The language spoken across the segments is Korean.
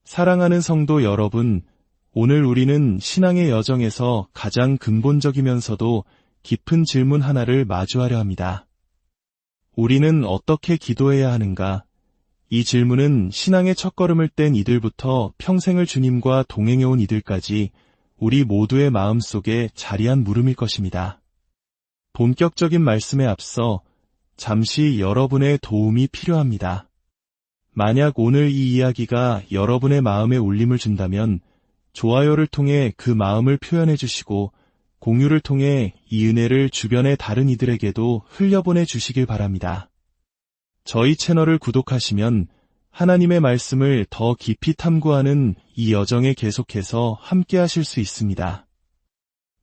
사랑하는 성도 여러분, 오늘 우리는 신앙의 여정에서 가장 근본적이면서도 깊은 질문 하나를 마주하려 합니다. 우리는 어떻게 기도해야 하는가? 이 질문은 신앙의 첫걸음을 뗀 이들부터 평생을 주님과 동행해온 이들까지 우리 모두의 마음속에 자리한 물음일 것입니다. 본격적인 말씀에 앞서 잠시 여러분의 도움이 필요합니다. 만약 오늘 이 이야기가 여러분의 마음에 울림을 준다면 좋아요를 통해 그 마음을 표현해 주시고 공유를 통해 이 은혜를 주변의 다른 이들에게도 흘려보내 주시길 바랍니다. 저희 채널을 구독하시면 하나님의 말씀을 더 깊이 탐구하는 이 여정에 계속해서 함께 하실 수 있습니다.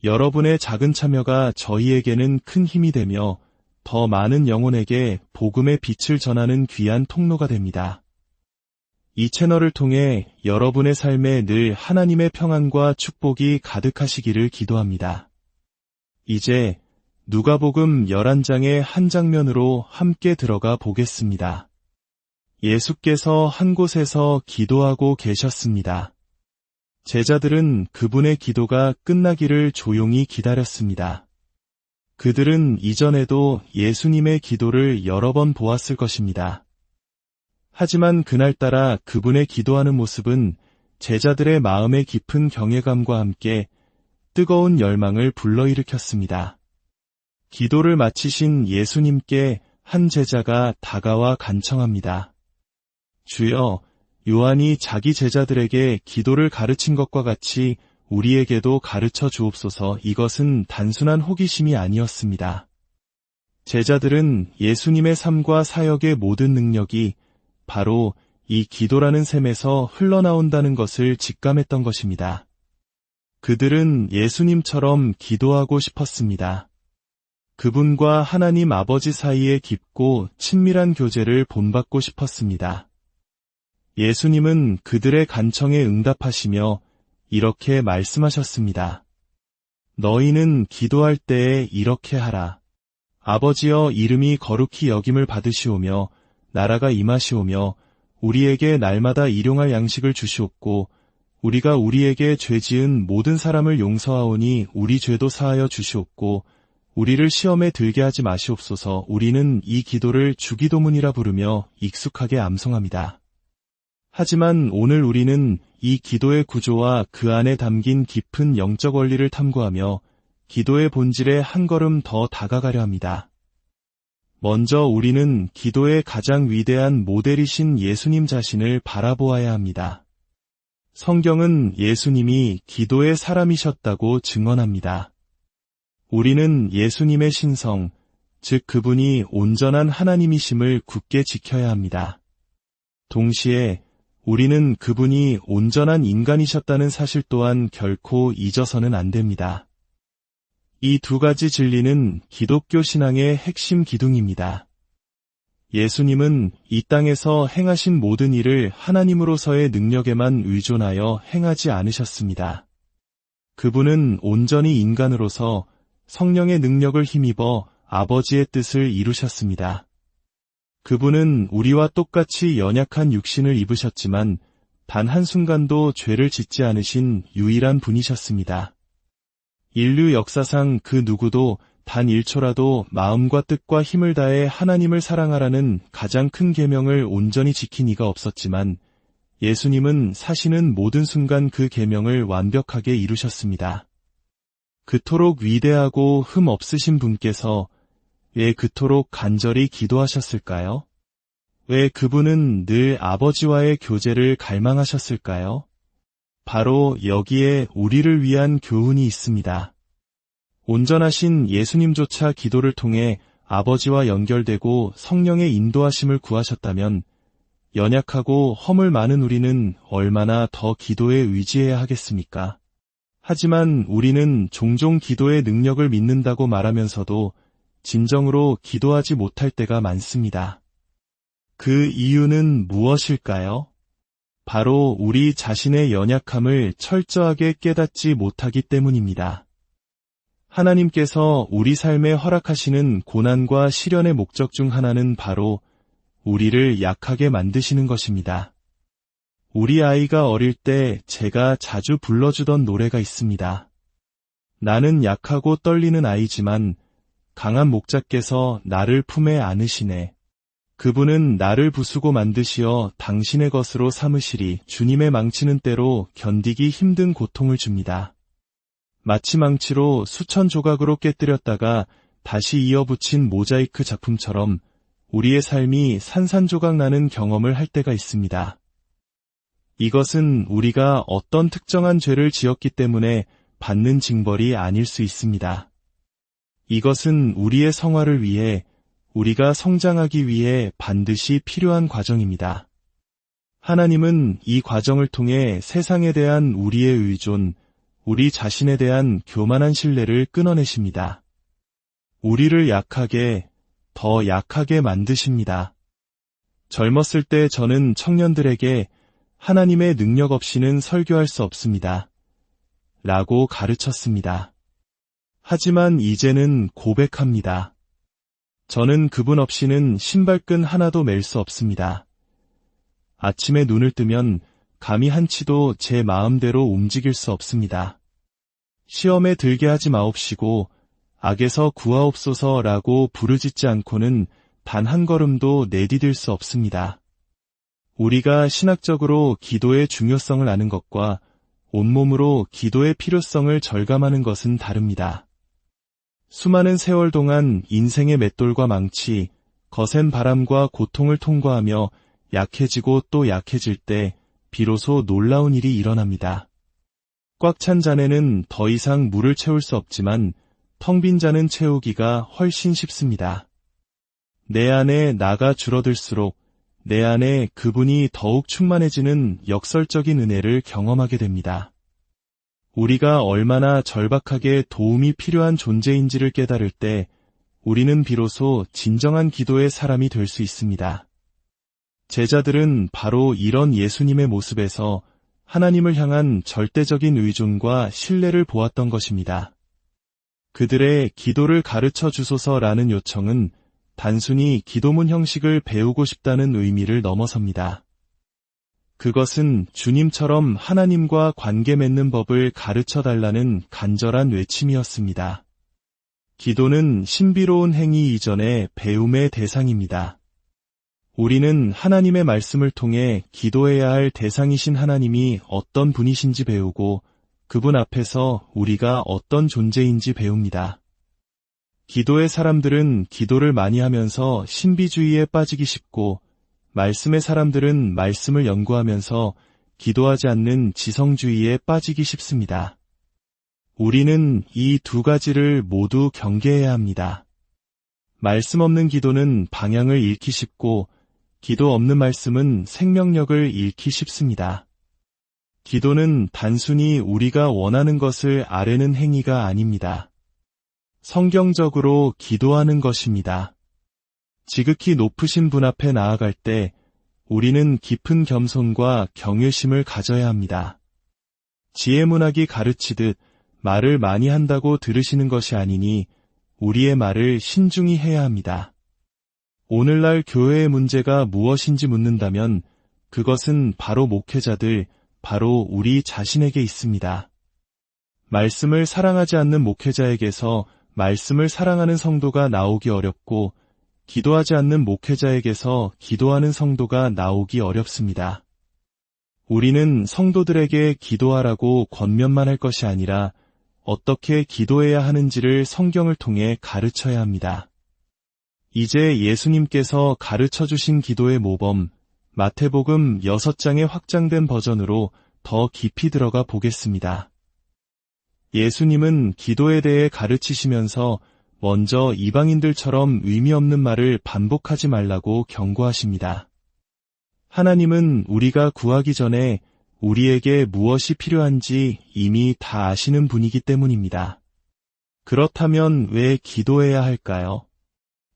여러분의 작은 참여가 저희에게는 큰 힘이 되며 더 많은 영혼에게 복음의 빛을 전하는 귀한 통로가 됩니다. 이 채널을 통해 여러분의 삶에 늘 하나님의 평안과 축복이 가득하시기를 기도합니다. 이제 누가복음 11장의 한 장면으로 함께 들어가 보겠습니다. 예수께서 한 곳에서 기도하고 계셨습니다. 제자들은 그분의 기도가 끝나기를 조용히 기다렸습니다. 그들은 이전에도 예수님의 기도를 여러 번 보았을 것입니다. 하지만 그날따라 그분의 기도하는 모습은 제자들의 마음의 깊은 경외감과 함께 뜨거운 열망을 불러일으켰습니다. 기도를 마치신 예수님께 한 제자가 다가와 간청합니다. 주여, 요한이 자기 제자들에게 기도를 가르친 것과 같이 우리에게도 가르쳐 주옵소서. 이것은 단순한 호기심이 아니었습니다. 제자들은 예수님의 삶과 사역의 모든 능력이 바로 이 기도라는 셈에서 흘러나온다는 것을 직감했던 것입니다. 그들은 예수님처럼 기도하고 싶었습니다. 그분과 하나님 아버지 사이의 깊고 친밀한 교제를 본받고 싶었습니다. 예수님은 그들의 간청에 응답하시며 이렇게 말씀하셨습니다. 너희는 기도할 때에 이렇게 하라. 아버지여, 이름이 거룩히 여김을 받으시오며 나라가 임하시오며 우리에게 날마다 일용할 양식을 주시옵고 우리가 우리에게 죄 지은 모든 사람을 용서하오니 우리 죄도 사하여 주시옵고 우리를 시험에 들게 하지 마시옵소서. 우리는 이 기도를 주기도문이라 부르며 익숙하게 암송합니다. 하지만 오늘 우리는 이 기도의 구조와 그 안에 담긴 깊은 영적 원리를 탐구하며 기도의 본질에 한 걸음 더 다가가려 합니다. 먼저 우리는 기도의 가장 위대한 모델이신 예수님 자신을 바라보아야 합니다. 성경은 예수님이 기도의 사람이셨다고 증언합니다. 우리는 예수님의 신성, 즉 그분이 온전한 하나님이심을 굳게 지켜야 합니다. 동시에 우리는 그분이 온전한 인간이셨다는 사실 또한 결코 잊어서는 안 됩니다. 이 두 가지 진리는 기독교 신앙의 핵심 기둥입니다. 예수님은 이 땅에서 행하신 모든 일을 하나님으로서의 능력에만 의존하여 행하지 않으셨습니다. 그분은 온전히 인간으로서 성령의 능력을 힘입어 아버지의 뜻을 이루셨습니다. 그분은 우리와 똑같이 연약한 육신을 입으셨지만 단 한순간도 죄를 짓지 않으신 유일한 분이셨습니다. 인류 역사상 그 누구도 단 1초라도 마음과 뜻과 힘을 다해 하나님을 사랑하라는 가장 큰 계명을 온전히 지킨 이가 없었지만 예수님은 사시는 모든 순간 그 계명을 완벽하게 이루셨습니다. 그토록 위대하고 흠 없으신 분께서 왜 그토록 간절히 기도하셨을까요? 왜 그분은 늘 아버지와의 교제를 갈망하셨을까요? 바로 여기에 우리를 위한 교훈이 있습니다. 온전하신 예수님조차 기도를 통해 아버지와 연결되고 성령의 인도하심을 구하셨다면 연약하고 허물 많은 우리는 얼마나 더 기도에 의지해야 하겠습니까? 하지만 우리는 종종 기도의 능력을 믿는다고 말하면서도 진정으로 기도하지 못할 때가 많습니다. 그 이유는 무엇일까요? 바로 우리 자신의 연약함을 철저하게 깨닫지 못하기 때문입니다. 하나님께서 우리 삶에 허락하시는 고난과 시련의 목적 중 하나는 바로 우리를 약하게 만드시는 것입니다. 우리 아이가 어릴 때 제가 자주 불러주던 노래가 있습니다. 나는 약하고 떨리는 아이지만 강한 목자께서 나를 품에 안으시네. 그분은 나를 부수고 만드시어 당신의 것으로 삼으시리. 주님의 망치는 때로 견디기 힘든 고통을 줍니다. 마치 망치로 수천 조각으로 깨뜨렸다가 다시 이어붙인 모자이크 작품처럼 우리의 삶이 산산조각 나는 경험을 할 때가 있습니다. 이것은 우리가 어떤 특정한 죄를 지었기 때문에 받는 징벌이 아닐 수 있습니다. 이것은 우리의 성화를 위해, 우리가 성장하기 위해 반드시 필요한 과정입니다. 하나님은 이 과정을 통해 세상에 대한 우리의 의존, 우리 자신에 대한 교만한 신뢰를 끊어내십니다. 우리를 약하게, 더 약하게 만드십니다. 젊었을 때 저는 청년들에게 하나님의 능력 없이는 설교할 수 없습니다. 라고 가르쳤습니다. 하지만 이제는 고백합니다. 저는 그분 없이는 신발끈 하나도 맬 수 없습니다. 아침에 눈을 뜨면 감히 한치도 제 마음대로 움직일 수 없습니다. 시험에 들게 하지 마옵시고 악에서 구하옵소서라고 부르짖지 않고는 단 한 걸음도 내디딜 수 없습니다. 우리가 신학적으로 기도의 중요성을 아는 것과 온몸으로 기도의 필요성을 절감하는 것은 다릅니다. 수많은 세월 동안 인생의 맷돌과 망치, 거센 바람과 고통을 통과하며 약해지고 또 약해질 때 비로소 놀라운 일이 일어납니다. 꽉 찬 잔에는 더 이상 물을 채울 수 없지만 텅 빈 잔은 채우기가 훨씬 쉽습니다. 내 안에 나가 줄어들수록 내 안에 그분이 더욱 충만해지는 역설적인 은혜를 경험하게 됩니다. 우리가 얼마나 절박하게 도움이 필요한 존재인지를 깨달을 때 우리는 비로소 진정한 기도의 사람이 될 수 있습니다. 제자들은 바로 이런 예수님의 모습에서 하나님을 향한 절대적인 의존과 신뢰를 보았던 것입니다. 그들의 기도를 가르쳐 주소서라는 요청은 단순히 기도문 형식을 배우고 싶다는 의미를 넘어섭니다. 그것은 주님처럼 하나님과 관계 맺는 법을 가르쳐 달라는 간절한 외침이었습니다. 기도는 신비로운 행위 이전의 배움의 대상입니다. 우리는 하나님의 말씀을 통해 기도해야 할 대상이신 하나님이 어떤 분이신지 배우고 그분 앞에서 우리가 어떤 존재인지 배웁니다. 기도의 사람들은 기도를 많이 하면서 신비주의에 빠지기 쉽고 말씀의 사람들은 말씀을 연구하면서 기도하지 않는 지성주의에 빠지기 쉽습니다. 우리는 이 두 가지를 모두 경계해야 합니다. 말씀 없는 기도는 방향을 잃기 쉽고 기도 없는 말씀은 생명력을 잃기 쉽습니다. 기도는 단순히 우리가 원하는 것을 아뢰는 행위가 아닙니다. 성경적으로 기도하는 것입니다. 지극히 높으신 분 앞에 나아갈 때 우리는 깊은 겸손과 경외심을 가져야 합니다. 지혜문학이 가르치듯 말을 많이 한다고 들으시는 것이 아니니 우리의 말을 신중히 해야 합니다. 오늘날 교회의 문제가 무엇인지 묻는다면 그것은 바로 목회자들, 바로 우리 자신에게 있습니다. 말씀을 사랑하지 않는 목회자에게서 말씀을 사랑하는 성도가 나오기 어렵고 기도하지 않는 목회자에게서 기도하는 성도가 나오기 어렵습니다. 우리는 성도들에게 기도하라고 권면만 할 것이 아니라 어떻게 기도해야 하는지를 성경을 통해 가르쳐야 합니다. 이제 예수님께서 가르쳐 주신 기도의 모범, 마태복음 6장의 확장된 버전으로 더 깊이 들어가 보겠습니다. 예수님은 기도에 대해 가르치시면서 먼저 이방인들처럼 의미 없는 말을 반복하지 말라고 경고하십니다. 하나님은 우리가 구하기 전에 우리에게 무엇이 필요한지 이미 다 아시는 분이기 때문입니다. 그렇다면 왜 기도해야 할까요?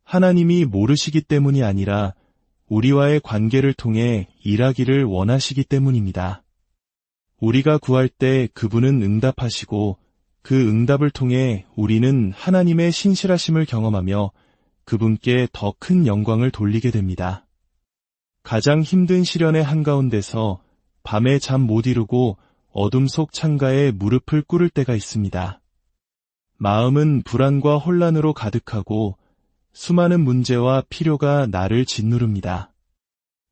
하나님이 모르시기 때문이 아니라 우리와의 관계를 통해 일하기를 원하시기 때문입니다. 우리가 구할 때 그분은 응답하시고 그 응답을 통해 우리는 하나님의 신실하심을 경험하며 그분께 더 큰 영광을 돌리게 됩니다. 가장 힘든 시련의 한가운데서 밤에 잠 못 이루고 어둠 속 창가에 무릎을 꿇을 때가 있습니다. 마음은 불안과 혼란으로 가득하고 수많은 문제와 필요가 나를 짓누릅니다.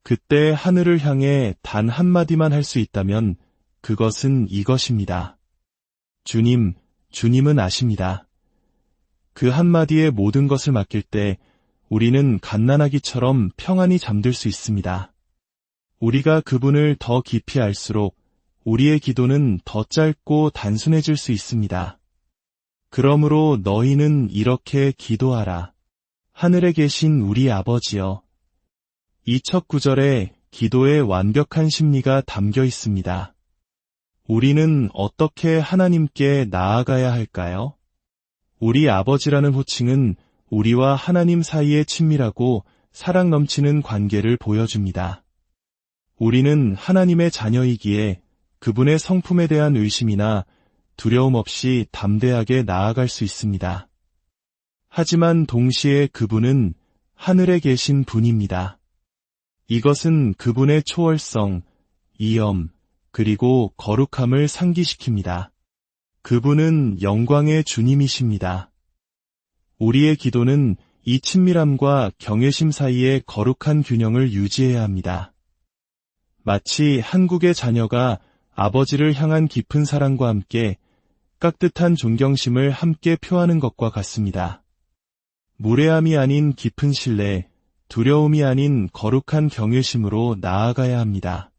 그때 하늘을 향해 단 한마디만 할 수 있다면 그것은 이것입니다. 주님, 주님은 아십니다. 그 한마디에 모든 것을 맡길 때 우리는 갓난아기처럼 평안히 잠들 수 있습니다. 우리가 그분을 더 깊이 알수록 우리의 기도는 더 짧고 단순해질 수 있습니다. 그러므로 너희는 이렇게 기도하라. 하늘에 계신 우리 아버지여. 이 첫 구절에 기도의 완벽한 심리가 담겨 있습니다. 우리는 어떻게 하나님께 나아가야 할까요? 우리 아버지라는 호칭은 우리와 하나님 사이의 친밀하고 사랑 넘치는 관계를 보여줍니다. 우리는 하나님의 자녀이기에 그분의 성품에 대한 의심이나 두려움 없이 담대하게 나아갈 수 있습니다. 하지만 동시에 그분은 하늘에 계신 분입니다. 이것은 그분의 초월성, 이엄, 그리고 거룩함을 상기시킵니다. 그분은 영광의 주님이십니다. 우리의 기도는 이 친밀함과 경외심 사이의 거룩한 균형을 유지해야 합니다. 마치 한국의 자녀가 아버지를 향한 깊은 사랑과 함께 깍듯한 존경심을 함께 표하는 것과 같습니다. 무례함이 아닌 깊은 신뢰, 두려움이 아닌 거룩한 경외심으로 나아가야 합니다.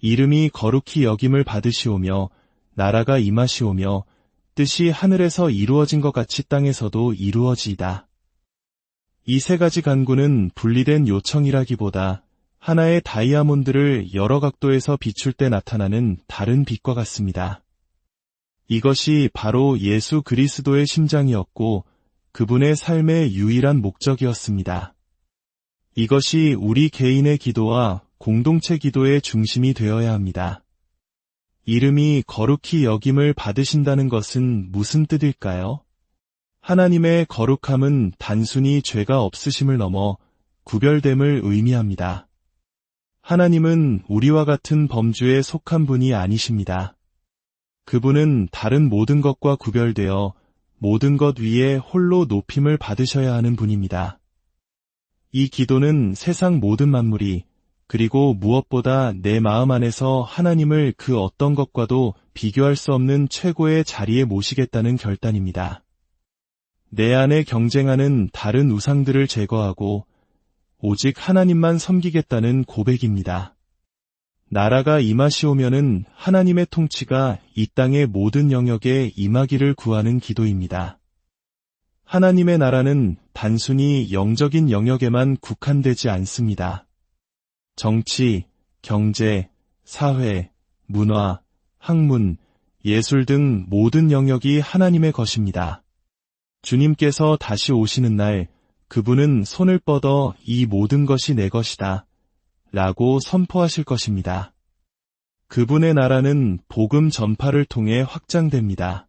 이름이 거룩히 여김을 받으시오며 나라가 임하시오며 뜻이 하늘에서 이루어진 것 같이 땅에서도 이루어지이다. 이 세 가지 간구는 분리된 요청이라기보다 하나의 다이아몬드를 여러 각도에서 비출 때 나타나는 다른 빛과 같습니다. 이것이 바로 예수 그리스도의 심장이었고 그분의 삶의 유일한 목적이었습니다. 이것이 우리 개인의 기도와 공동체 기도의 중심이 되어야 합니다. 이름이 거룩히 여김을 받으신다는 것은 무슨 뜻일까요? 하나님의 거룩함은 단순히 죄가 없으심을 넘어 구별됨을 의미합니다. 하나님은 우리와 같은 범주에 속한 분이 아니십니다. 그분은 다른 모든 것과 구별되어 모든 것 위에 홀로 높임을 받으셔야 하는 분입니다. 이 기도는 세상 모든 만물이 그리고 무엇보다 내 마음 안에서 하나님을 그 어떤 것과도 비교할 수 없는 최고의 자리에 모시겠다는 결단입니다. 내 안에 경쟁하는 다른 우상들을 제거하고 오직 하나님만 섬기겠다는 고백입니다. 나라가 임하시오면은 하나님의 통치가 이 땅의 모든 영역에 임하기를 구하는 기도입니다. 하나님의 나라는 단순히 영적인 영역에만 국한되지 않습니다. 정치, 경제, 사회, 문화, 학문, 예술 등 모든 영역이 하나님의 것입니다. 주님께서 다시 오시는 날 그분은 손을 뻗어 이 모든 것이 내 것이다 라고 선포하실 것입니다. 그분의 나라는 복음 전파를 통해 확장됩니다.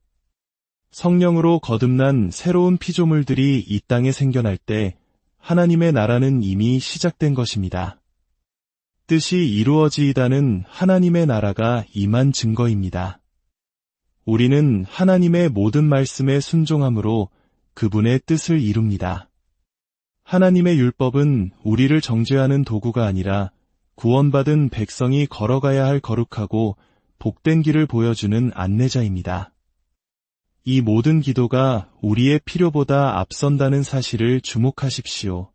성령으로 거듭난 새로운 피조물들이 이 땅에 생겨날 때 하나님의 나라는 이미 시작된 것입니다. 뜻이 이루어지이다는 하나님의 나라가 임한 증거입니다. 우리는 하나님의 모든 말씀에 순종함으로 그분의 뜻을 이룹니다. 하나님의 율법은 우리를 정죄하는 도구가 아니라 구원받은 백성이 걸어가야 할 거룩하고 복된 길을 보여주는 안내자입니다. 이 모든 기도가 우리의 필요보다 앞선다는 사실을 주목하십시오.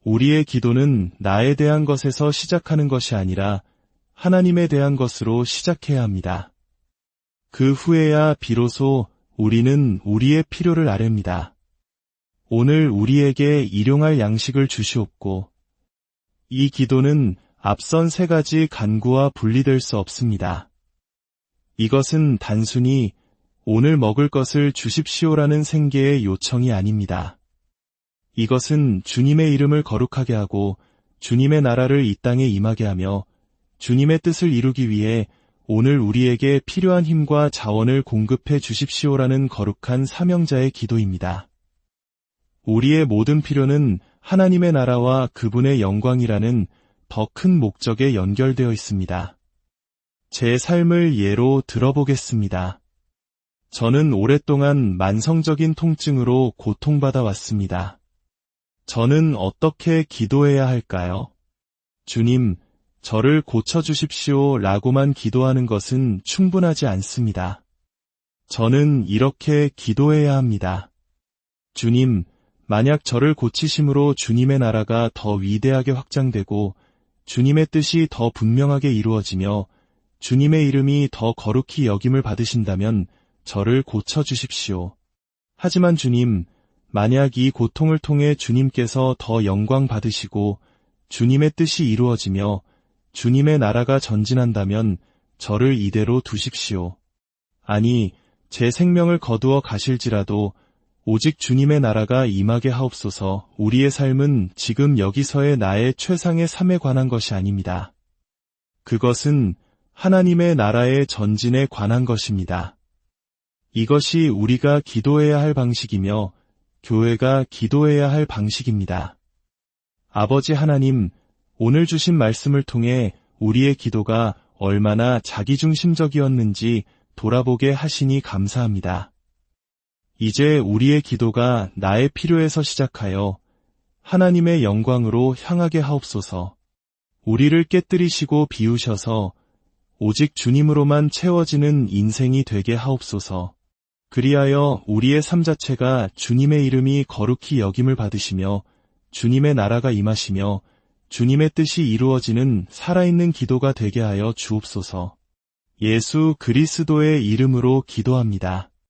우리의 기도는 나에 대한 것에서 시작하는 것이 아니라 하나님에 대한 것으로 시작해야 합니다. 그 후에야 비로소 우리는 우리의 필요를 아렵니다. 오늘 우리에게 일용할 양식을 주시옵고, 이 기도는 앞선 세 가지 간구와 분리될 수 없습니다. 이것은 단순히 오늘 먹을 것을 주십시오라는 생계의 요청이 아닙니다. 이것은 주님의 이름을 거룩하게 하고 주님의 나라를 이 땅에 임하게 하며 주님의 뜻을 이루기 위해 오늘 우리에게 필요한 힘과 자원을 공급해 주십시오라는 거룩한 사명자의 기도입니다. 우리의 모든 필요는 하나님의 나라와 그분의 영광이라는 더 큰 목적에 연결되어 있습니다. 제 삶을 예로 들어보겠습니다. 저는 오랫동안 만성적인 통증으로 고통받아 왔습니다. 저는 어떻게 기도해야 할까요? 주님, 저를 고쳐주십시오 라고만 기도하는 것은 충분하지 않습니다. 저는 이렇게 기도해야 합니다. 주님, 만약 저를 고치심으로 주님의 나라가 더 위대하게 확장되고 주님의 뜻이 더 분명하게 이루어지며 주님의 이름이 더 거룩히 여김을 받으신다면 저를 고쳐주십시오. 하지만 주님, 만약 이 고통을 통해 주님께서 더 영광 받으시고 주님의 뜻이 이루어지며 주님의 나라가 전진한다면 저를 이대로 두십시오. 아니, 제 생명을 거두어 가실지라도 오직 주님의 나라가 임하게 하옵소서. 우리의 삶은 지금 여기서의 나의 최상의 삶에 관한 것이 아닙니다. 그것은 하나님의 나라의 전진에 관한 것입니다. 이것이 우리가 기도해야 할 방식이며 교회가 기도해야 할 방식입니다. 아버지 하나님, 오늘 주신 말씀을 통해 우리의 기도가 얼마나 자기중심적이었는지 돌아보게 하시니 감사합니다. 이제 우리의 기도가 나의 필요에서 시작하여 하나님의 영광으로 향하게 하옵소서. 우리를 깨뜨리시고 비우셔서 오직 주님으로만 채워지는 인생이 되게 하옵소서. 그리하여 우리의 삶 자체가 주님의 이름이 거룩히 여김을 받으시며 주님의 나라가 임하시며 주님의 뜻이 이루어지는 살아있는 기도가 되게 하여 주옵소서. 예수 그리스도의 이름으로 기도합니다.